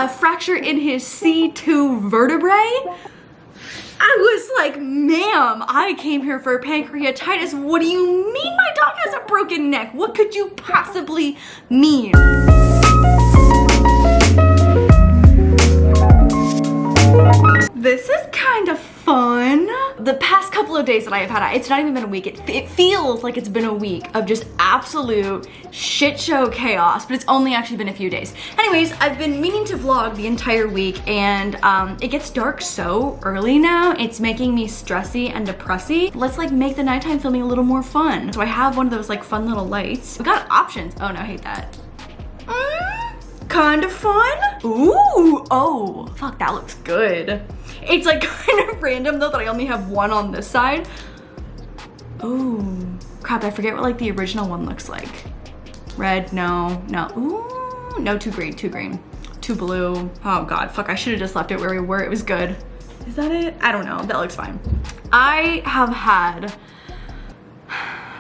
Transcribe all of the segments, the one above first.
a fracture in his C2 vertebrae. I was like, ma'am, I came here for pancreatitis. What do you mean my dog has a broken neck? What could you possibly mean? This is kind of fun. The past couple of days that I have had, it's not even been a week. It feels like it's been a week of just absolute shit show chaos, but it's only actually been a few days. Anyways, I've been meaning to vlog the entire week, and it gets dark so early now. It's making me stressy and depressy. Let's like make the nighttime filming a little more fun. So I have one of those like fun little lights. We got options. Oh no, I hate that. Kind of fun. Ooh, oh, fuck, that looks good. It's like kind of random though that I only have one on this side. Ooh, crap, I forget what like the original one looks like. Red, no. Ooh, no, too green, too blue. Oh God, fuck, I should have just left it where we were. It was good. Is that it? I don't know, that looks fine. I have had,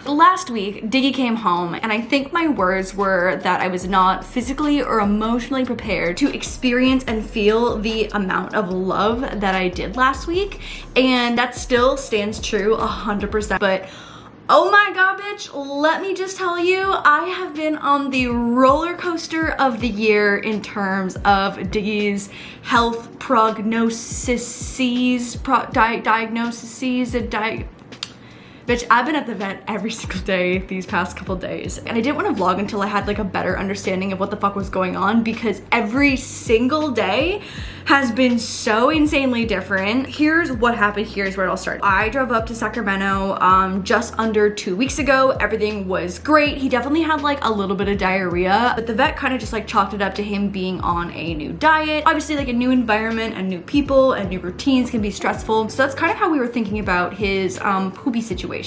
last week, Diggy came home, and I think my words were that I was not physically or emotionally prepared to experience and feel the amount of love that I did last week, and that still stands true 100%. But oh my God, bitch, let me just tell you, I have been on the roller coaster of the year in terms of Diggy's health diagnoses. Bitch, I've been at the vet every single day these past couple days, and I didn't want to vlog until I had like a better understanding of what the fuck was going on, because every single day has been so insanely different. Here's what happened. Here's where it all started. I drove up to Sacramento just under 2 weeks ago. Everything was great. He definitely had like a little bit of diarrhea, but the vet kind of just like chalked it up to him being on a new diet. Obviously, like a new environment and new people and new routines can be stressful. So that's kind of how we were thinking about his poopy situation.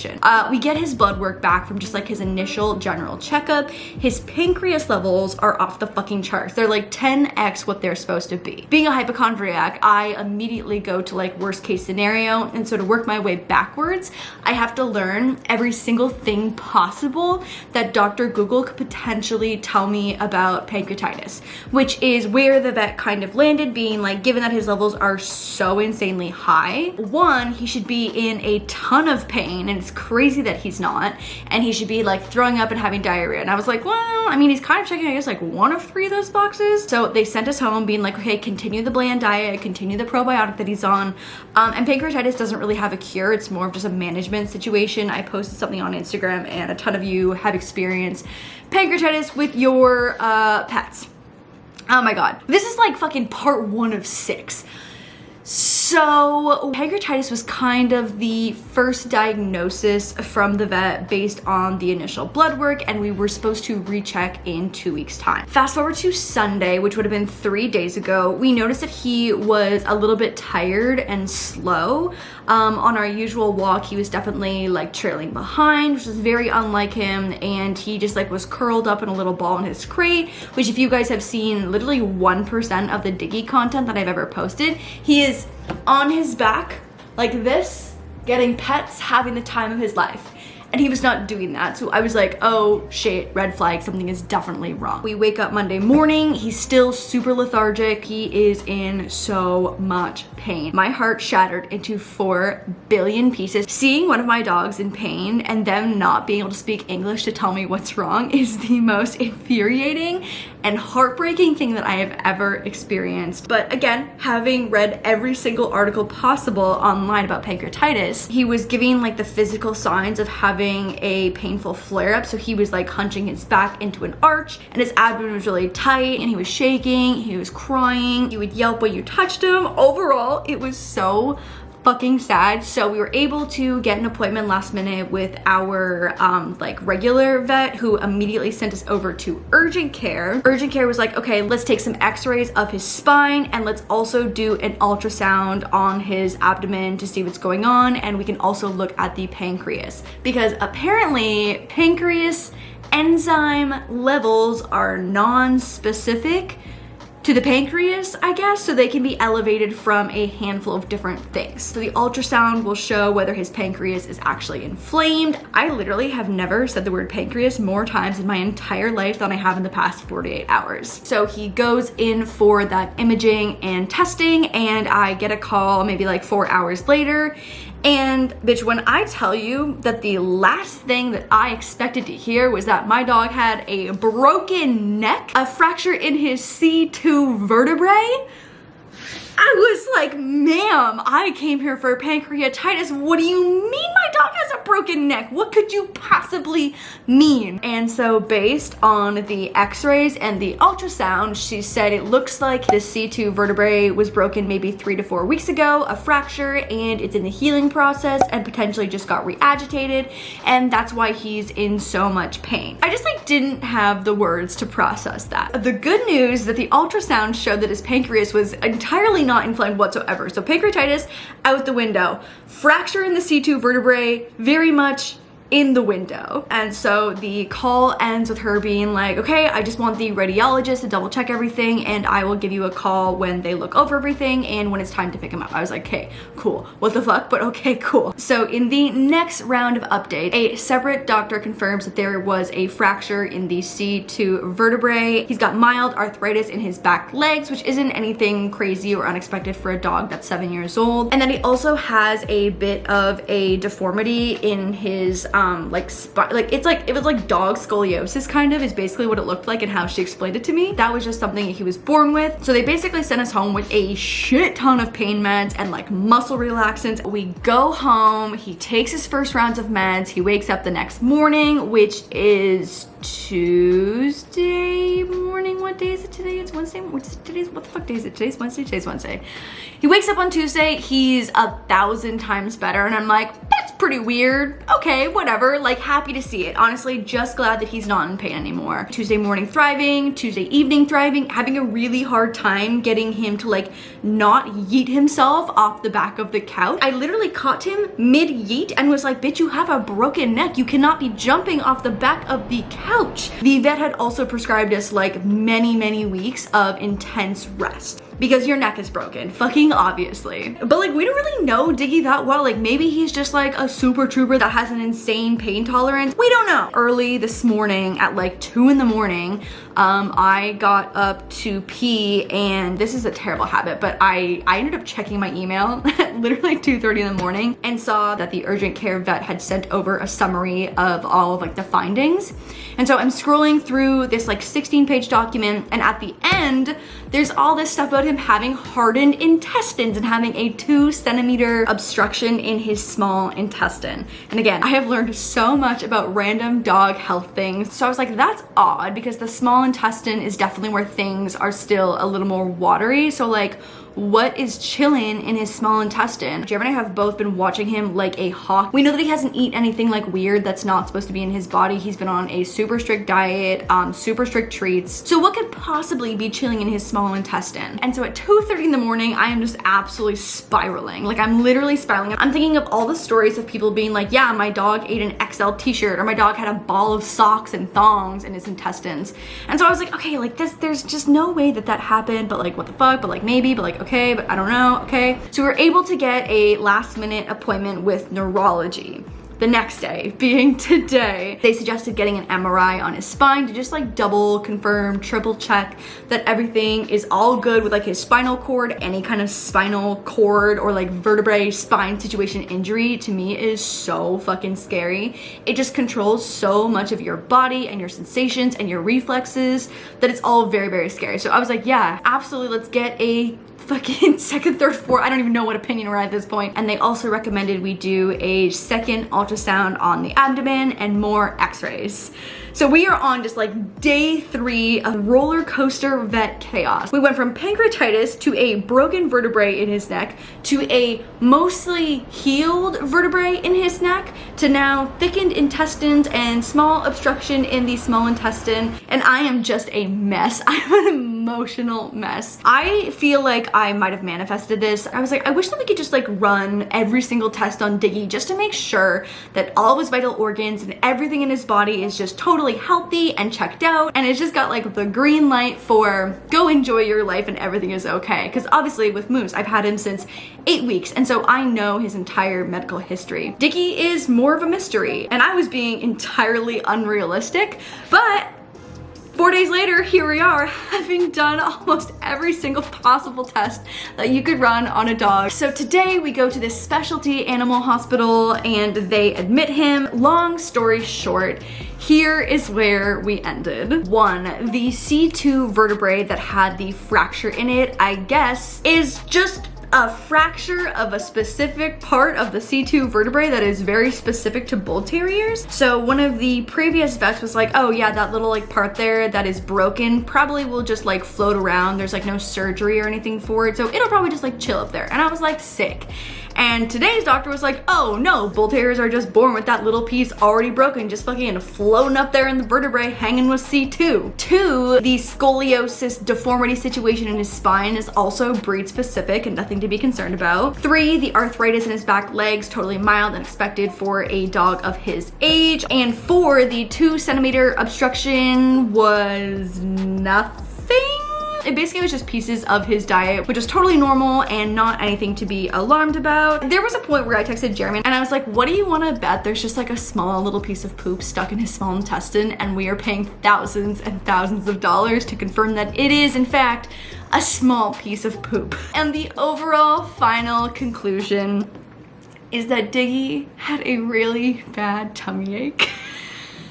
We get his blood work back from just like his initial general checkup. His pancreas levels are off the fucking charts. They're like 10x what they're supposed to be. Being a hypochondriac, I immediately go to like worst case scenario, and so to work my way backwards, I have to learn every single thing possible that Dr. Google could potentially tell me about pancreatitis, which is where the vet kind of landed, being like, given that his levels are so insanely high, one, he should be in a ton of pain, and it's crazy that he's not, and he should be like throwing up and having diarrhea. And I was like, well, I mean, he's kind of checking, I guess, like one of 3 of those boxes. So they sent us home being like, okay, continue the bland diet, continue the probiotic that he's on. And pancreatitis doesn't really have a cure. It's more of just a management situation. I posted something on Instagram, and a ton of you have experienced pancreatitis with your pets. Oh my God. This is like fucking part 1 of 6. So pancreatitis was kind of the first diagnosis from the vet based on the initial blood work, and we were supposed to recheck in 2 weeks time. Fast forward to Sunday, which would have been 3 days ago, we noticed that he was a little bit tired and slow. On our usual walk, he was definitely like trailing behind, which was very unlike him, and he just like was curled up in a little ball in his crate, which if you guys have seen literally 1% of the Diggy content that I've ever posted, he is on his back like this, getting pets, having the time of his life. And he was not doing that. So I was like, oh shit, red flag, something is definitely wrong. We wake up Monday morning, he's still super lethargic. He is in so much pain. My heart shattered into 4 billion pieces. Seeing one of my dogs in pain and them not being able to speak English to tell me what's wrong is the most infuriating and heartbreaking thing that I have ever experienced. But again, having read every single article possible online about pancreatitis, he was giving like the physical signs of having a painful flare-up. So he was like hunching his back into an arch, and his abdomen was really tight, and he was shaking, he was crying, he would yelp when you touched him. Overall, it was so fucking sad. So we were able to get an appointment last minute with our like regular vet, who immediately sent us over to urgent care. Urgent care was like, okay, let's take some x-rays of his spine, and let's also do an ultrasound on his abdomen to see what's going on, and we can also look at the pancreas, because apparently pancreas enzyme levels are non-specific to the pancreas, I guess, so they can be elevated from a handful of different things. So the ultrasound will show whether his pancreas is actually inflamed. I literally have never said the word pancreas more times in my entire life than I have in the past 48 hours. So he goes in for that imaging and testing, and I get a call maybe like 4 hours later. And bitch, when I tell you that the last thing that I expected to hear was that my dog had a broken neck, a fracture in his C2 vertebrae, I was like, ma'am, I came here for pancreatitis. What do you mean my dog has a broken neck? What could you possibly mean? And so based on the x-rays and the ultrasound, she said it looks like the C2 vertebrae was broken maybe 3 to 4 weeks ago, a fracture, and it's in the healing process and potentially just got re-agitated, and that's why he's in so much pain. I just like didn't have the words to process that. The good news is that the ultrasound showed that his pancreas was entirely not inflamed whatsoever. So pancreatitis out the window, fracture in the C2 vertebrae very much in the window. And so the call ends with her being like, okay, I just want the radiologist to double check everything, and I will give you a call when they look over everything and when it's time to pick him up. I was like, okay, cool. What the fuck? But okay, cool. So in the next round of update, a separate doctor confirms that there was a fracture in the C2 vertebrae. He's got mild arthritis in his back legs, which isn't anything crazy or unexpected for a dog that's 7 years old. And then he also has a bit of a deformity in his it was like dog scoliosis, kind of, is basically what it looked like and how she explained it to me. That was just something he was born with. So they basically sent us home with a shit ton of pain meds and like muscle relaxants. We go home, he takes his first rounds of meds, he wakes up the next morning, which is Tuesday morning. What day is it today? It's Wednesday. What the fuck day is it? Today's Wednesday. Today's Wednesday. He wakes up on Tuesday. He's 1,000 times better. And I'm like, that's pretty weird. Okay, whatever. Like, happy to see it. Honestly, just glad that he's not in pain anymore. Tuesday morning thriving, Tuesday evening thriving, having a really hard time getting him to like not yeet himself off the back of the couch. I literally caught him mid yeet and was like, bitch, you have a broken neck. You cannot be jumping off the back of the couch. The vet had also prescribed us like many weeks of intense rest because your neck is broken, fucking obviously. But like, we don't really know Diggy that well. Like, maybe he's just like a super trooper that has an insane pain tolerance. We don't know. Early this morning at like 2 in the morning, I got up to pee, and this is a terrible habit, but I ended up checking my email at literally 2:30 in the morning and saw that the urgent care vet had sent over a summary of all of like the findings. And so I'm scrolling through this like 16-page document, and at the end, there's all this stuff about him having hardened intestines and having a 2-centimeter obstruction in his small intestine. And again, I have learned so much about random dog health things. So I was like, that's odd, because the small intestine is definitely where things are still a little more watery. So like, what is chilling in his small intestine? Jeremy and I have both been watching him like a hawk. We know that he hasn't eaten anything like weird that's not supposed to be in his body. He's been on a super strict diet, super strict treats. So what could possibly be chilling in his small intestine? And so at 2:30 in the morning, I am just absolutely spiraling. Like, I'm literally spiraling. I'm thinking of all the stories of people being like, yeah, my dog ate an XL t-shirt, or my dog had a ball of socks and thongs in his intestines. And so I was like, okay, like there's just no way that that happened, but like, what the fuck? But like, maybe, but like, okay, but I don't know, okay. So we were able to get a last minute appointment with neurology. The next day, being today, they suggested getting an MRI on his spine to just like double confirm, triple check that everything is all good with like his spinal cord. Any kind of spinal cord or like vertebrae spine situation injury to me is so fucking scary. It just controls so much of your body and your sensations and your reflexes that it's all very scary. So I was like, yeah, absolutely, let's get a fucking second, third, fourth, I don't even know what opinion we're at this point. And they also recommended we do a second ultrasound on the abdomen and more x-rays. So we are on just like day 3 of roller coaster vet chaos. We went from pancreatitis to a broken vertebrae in his neck to a mostly healed vertebrae in his neck to now thickened intestines and small obstruction in the small intestine. And I am just a mess. I'm a emotional mess. I feel like I might have manifested this. I was like, I wish that we could just like run every single test on Diggy just to make sure that all of his vital organs and everything in his body is just totally healthy and checked out, and it's just got like the green light for go enjoy your life and everything is okay. Because obviously with Moose, I've had him since 8 weeks, and so I know his entire medical history. Diggy is more of a mystery, and I was being entirely unrealistic, but 4 days later, here we are, having done almost every single possible test that you could run on a dog. So today we go to this specialty animal hospital and they admit him. Long story short, here is where we ended. 1, the C2 vertebrae that had the fracture in it, I guess, is just a fracture of a specific part of the C2 vertebrae that is very specific to bull terriers. So one of the previous vets was like, oh yeah, that little like part there that is broken probably will just like float around. There's like no surgery or anything for it, so it'll probably just like chill up there. And I was like, sick. And today's doctor was like, oh no, bull terriers are just born with that little piece already broken, just fucking floating up there in the vertebrae, hanging with C2. 2, the scoliosis deformity situation in his spine is also breed specific and nothing to be concerned about. 3, the arthritis in his back legs, totally mild and expected for a dog of his age. And 4, the 2-centimeter obstruction was nothing. It basically was just pieces of his diet, which is totally normal and not anything to be alarmed about. There was a point where I texted Jeremy and I was like, what do you want to bet there's just like a small little piece of poop stuck in his small intestine and we are paying thousands and thousands of dollars to confirm that it is in fact a small piece of poop. And the overall final conclusion is that Diggy had a really bad tummy ache.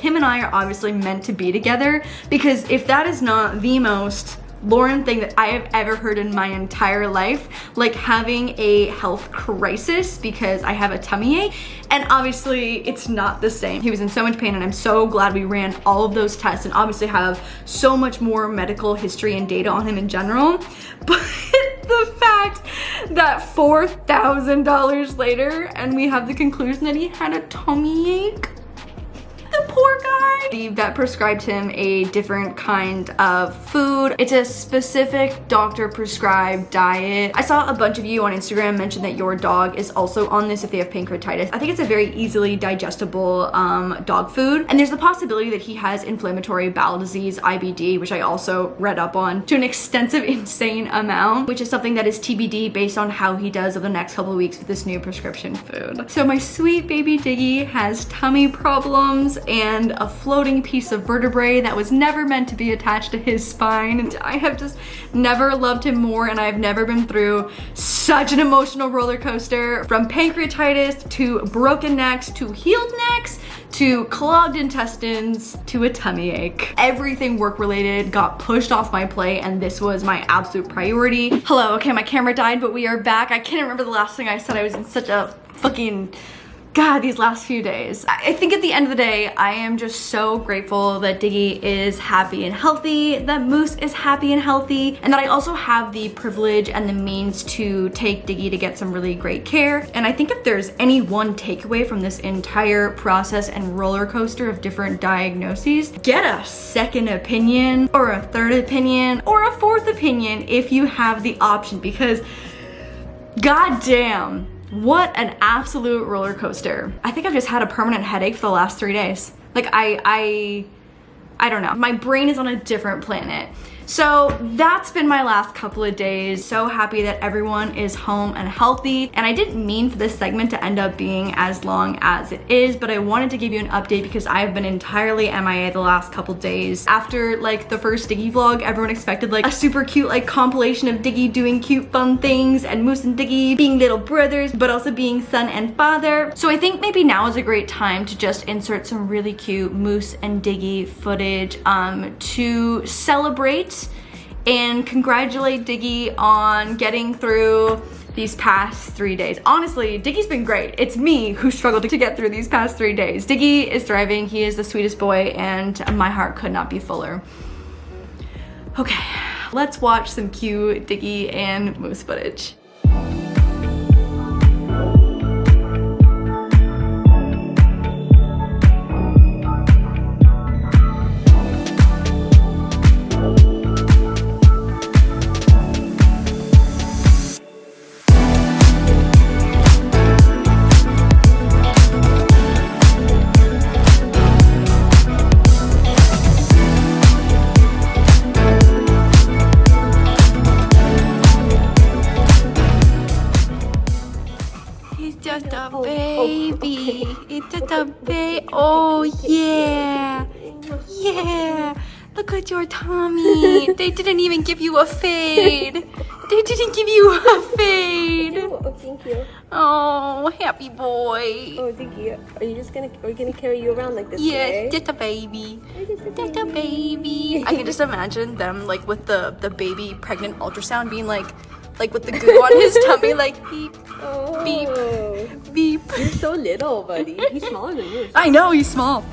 Him and I are obviously meant to be together, because if that is not the most Lauren thing that I have ever heard in my entire life, like having a health crisis because I have a tummy ache, and obviously it's not the same. He was in so much pain and I'm so glad we ran all of those tests and obviously have so much more medical history and data on him in general. But the fact that $4,000 later and we have the conclusion that he had a tummy ache, the poor guy. The vet prescribed him a different kind of food. It's a specific doctor prescribed diet. I saw a bunch of you on Instagram mention that your dog is also on this if they have pancreatitis. I think it's a very easily digestible dog food. And there's the possibility that he has inflammatory bowel disease, IBD, which I also read up on to an extensive, insane amount, which is something that is TBD based on how he does over the next couple of weeks with this new prescription food. So my sweet baby Diggy has tummy problems and a floating piece of vertebrae that was never meant to be attached to his spine. And I have just never loved him more, and I've never been through such an emotional roller coaster, from pancreatitis to broken necks to healed necks to clogged intestines to a tummy ache. Everything work related got pushed off my plate and this was my absolute priority. Hello, okay, my camera died, but we are back. I can't remember the last thing I said. I was in such a fucking God, these last few days. I think at the end of the day, I am just so grateful that Diggy is happy and healthy, that Moose is happy and healthy, and that I also have the privilege and the means to take Diggy to get some really great care. And I think if there's any one takeaway from this entire process and roller coaster of different diagnoses, get a second opinion or a third opinion or a fourth opinion if you have the option, because goddamn, what an absolute roller coaster. I think I've just had a permanent headache for the last 3 days. Like I don't know. My brain is on a different planet. So that's been my last couple of days. So happy that everyone is home and healthy. And I didn't mean for this segment to end up being as long as it is, but I wanted to give you an update because I've been entirely MIA the last couple days. After like the first Diggy vlog, everyone expected like a super cute like compilation of Diggy doing cute fun things and Moose and Diggy being little brothers, but also being son and father. So I think maybe now is a great time to just insert some really cute Moose and Diggy footage to celebrate and congratulate Diggy on getting through these past 3 days. Honestly, Diggy's been great. It's me who struggled to get through these past 3 days. Diggy is thriving. He is the sweetest boy and my heart could not be fuller. Okay, let's watch some cute Diggy and Moose footage. just a baby. It's just a baby. Oh yeah. Yeah. Look at your tummy. They didn't even give you a fade. They didn't give you a fade. Oh, thank you. Oh, happy boy. Oh, Diggy, are we gonna carry you around like this? Yes, just a baby. Just a baby. I can just imagine them like with the baby pregnant ultrasound being like with the goo on his tummy, like beep, beep, beep. You're so little, buddy. He's smaller than you. I know, he's small.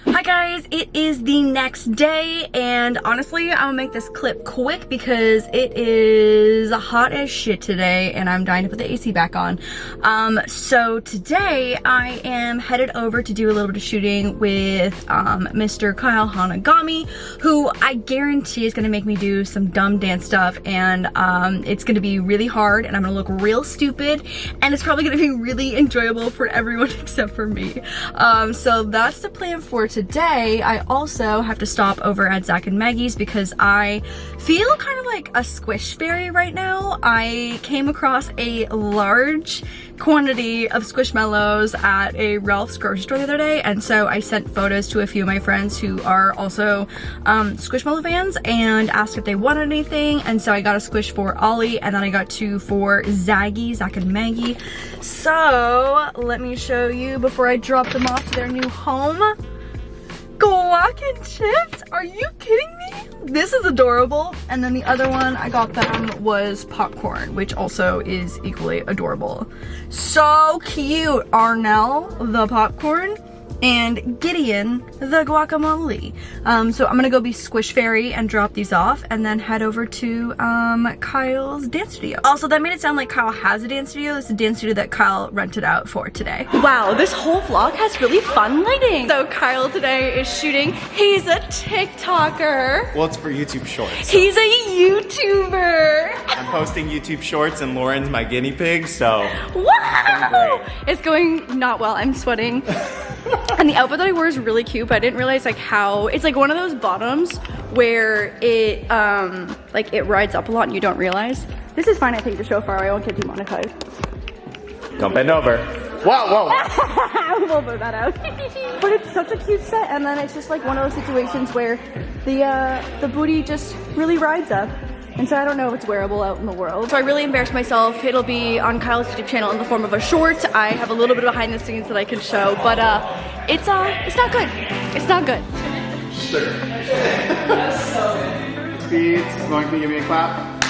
Hi guys, it is the next day, and honestly, I'm gonna make this clip quick because it is hot as shit today and I'm dying to put the AC back on. So today I am headed over to do a little bit of shooting with Mr. Kyle Hanagami, who I guarantee is gonna make me do some dumb dance stuff, and it's gonna be really hard and I'm gonna look real stupid, and it's probably gonna be really enjoyable for everyone except for me. So that's the plan for today. I also have to stop over at Zach and Maggie's because I feel kind of like a squish fairy right now. I came across a large quantity of Squishmallows at a Ralph's grocery store the other day, and so I sent photos to a few of my friends who are also Squishmallow fans and asked if they wanted anything, and so I got a squish for Ollie, and then I got two for Zach and Maggie. So let me show you before I drop them off to their new home. Guac and chips? Are you kidding me? This is adorable. And then the other one I got them was popcorn, which also is equally adorable. So cute. Arnell, the popcorn, and Gideon, the guacamole. So I'm gonna go be Squish Fairy and drop these off and then head over to Kyle's dance studio. Also, that made it sound like Kyle has a dance studio. It's a dance studio that Kyle rented out for today. Wow, this whole vlog has really fun lighting. So Kyle today is shooting. He's a TikToker. Well, it's for YouTube Shorts. He's a YouTuber. I'm posting YouTube Shorts and Lauren's my guinea pig, so. Wow! It's going not well. I'm sweating. And the outfit that I wore is really cute, but I didn't realize like how it's like one of those bottoms where it like it rides up a lot and you don't realize. This is fine, I think, to show far. I won't get demonetized. Don't bend over. Whoa, whoa. We'll put that out. But it's such a cute set, and then it's just like one of those situations where the booty just really rides up. And so I don't know if it's wearable out in the world. So I really embarrassed myself. It'll be on Kyle's YouTube channel in the form of a short. I have a little bit of behind the scenes that I can show, but it's not good. It's not good. Sugar. Speeds. Lauren, can you give me a clap?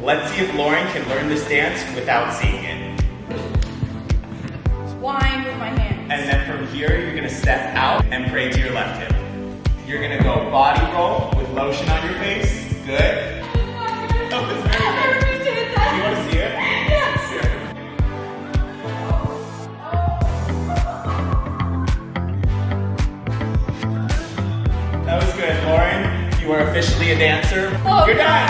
Let's see if Lauren can learn this dance without seeing it. Wind with my hands. And then from here, you're gonna step out and pray to your left hip. You're gonna go body roll with lotion on your face. Good. Oh, it's very good. Do you want to see it? Yes. That was good, Lauren. You are officially a dancer. Oh, you're done.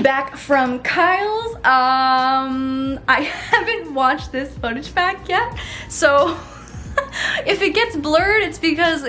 Back from Kyle's. I haven't watched this footage back yet, so if it gets blurred, it's because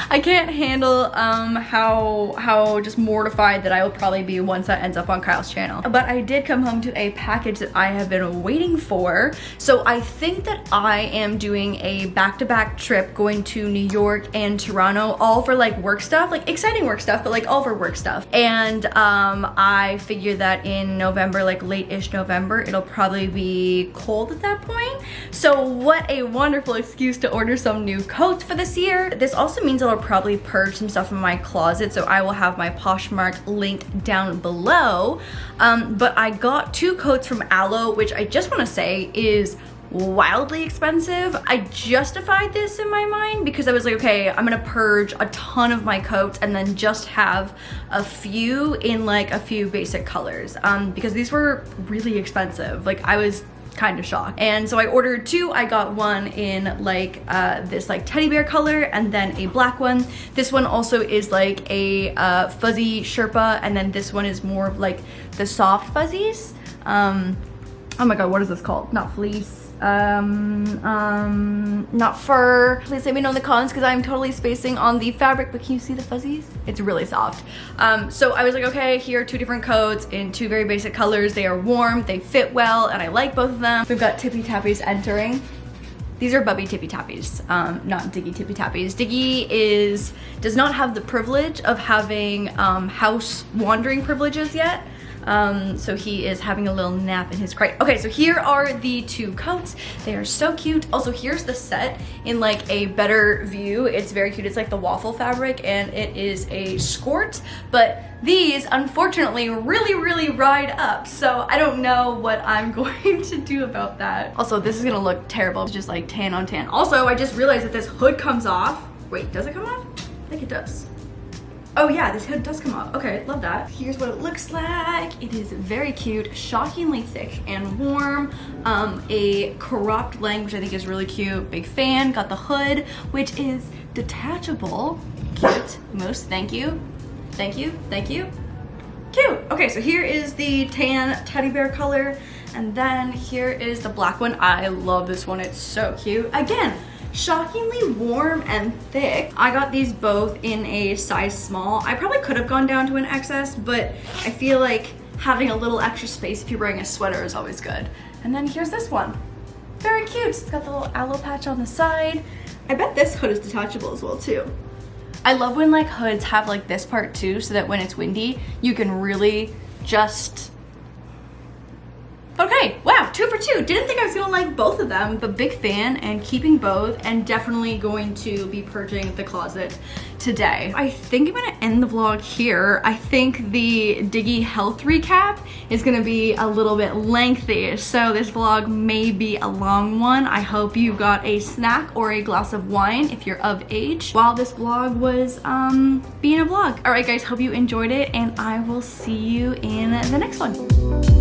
I can't handle how just mortified that I will probably be once that ends up on Kyle's channel. But I did come home to a package that I have been waiting for. So I think that I am doing a back-to-back trip going to New York and Toronto, all for like work stuff, like exciting work stuff, but like all for work stuff. And I figure that in November, like late-ish November, it'll probably be cold at that point. So what a wonderful excuse to order some new coats for this year. This also means I'll probably purge some stuff in my closet, so I will have my Poshmark linked down below. But I got two coats from Aloe, which I just want to say is wildly expensive. I justified this in my mind because I was like, okay, I'm gonna purge a ton of my coats and then just have a few in like a few basic colors, because these were really expensive. Like I was kind of shocked. And so I ordered two. I got one in like this like teddy bear color and then a black one. This one also is like a fuzzy Sherpa, and then this one is more of like the soft fuzzies. Oh my god, what is this called? Not fleece. Not fur. Please let me know in the comments because I'm totally spacing on the fabric, but can you see the fuzzies? It's really soft. So I was like, okay, here are 2 different coats in 2 very basic colors. They are warm, they fit well, and I like both of them. We've got Tippy Tappies entering. These are Bubby Tippy Tappies, not Diggy Tippy Tappies. Diggy does not have the privilege of having house wandering privileges yet. So he is having a little nap in his crate. Okay, so here are the 2 coats. They are so cute. Also, here's the set in like a better view. It's very cute. It's like the waffle fabric and it is a skirt, but these unfortunately really ride up. So I don't know what I'm going to do about that. Also, this is gonna look terrible. It's just like tan on tan. Also, I just realized that this hood comes off. Wait, does it come off? I think it does. Oh yeah, this hood does come off. Okay, love that. Here's what it looks like. It is very cute, shockingly thick and warm. A cropped length, which I think is really cute. Big fan. Got the hood, which is detachable. Cute. Most, thank you. Thank you, thank you. Cute. Okay, so here is the tan teddy bear color. And then here is the black one. I love this one, it's so cute. Again, shockingly warm and thick. I got these both in a size small. I probably could have gone down to an XS, but I feel like having a little extra space if you're wearing a sweater is always good. And then here's this one. Very cute. It's got the little aloe patch on the side. I bet this hood is detachable as well too. I love when like hoods have like this part too, so that when it's windy, you can really just... Okay, wow, 2 for 2. Didn't think I was gonna like both of them, but big fan and keeping both and definitely going to be purging the closet today. I think I'm gonna end the vlog here. I think the Diggy health recap is gonna be a little bit lengthy, so this vlog may be a long one. I hope you got a snack or a glass of wine if you're of age while this vlog was being a vlog. All right guys, hope you enjoyed it and I will see you in the next one.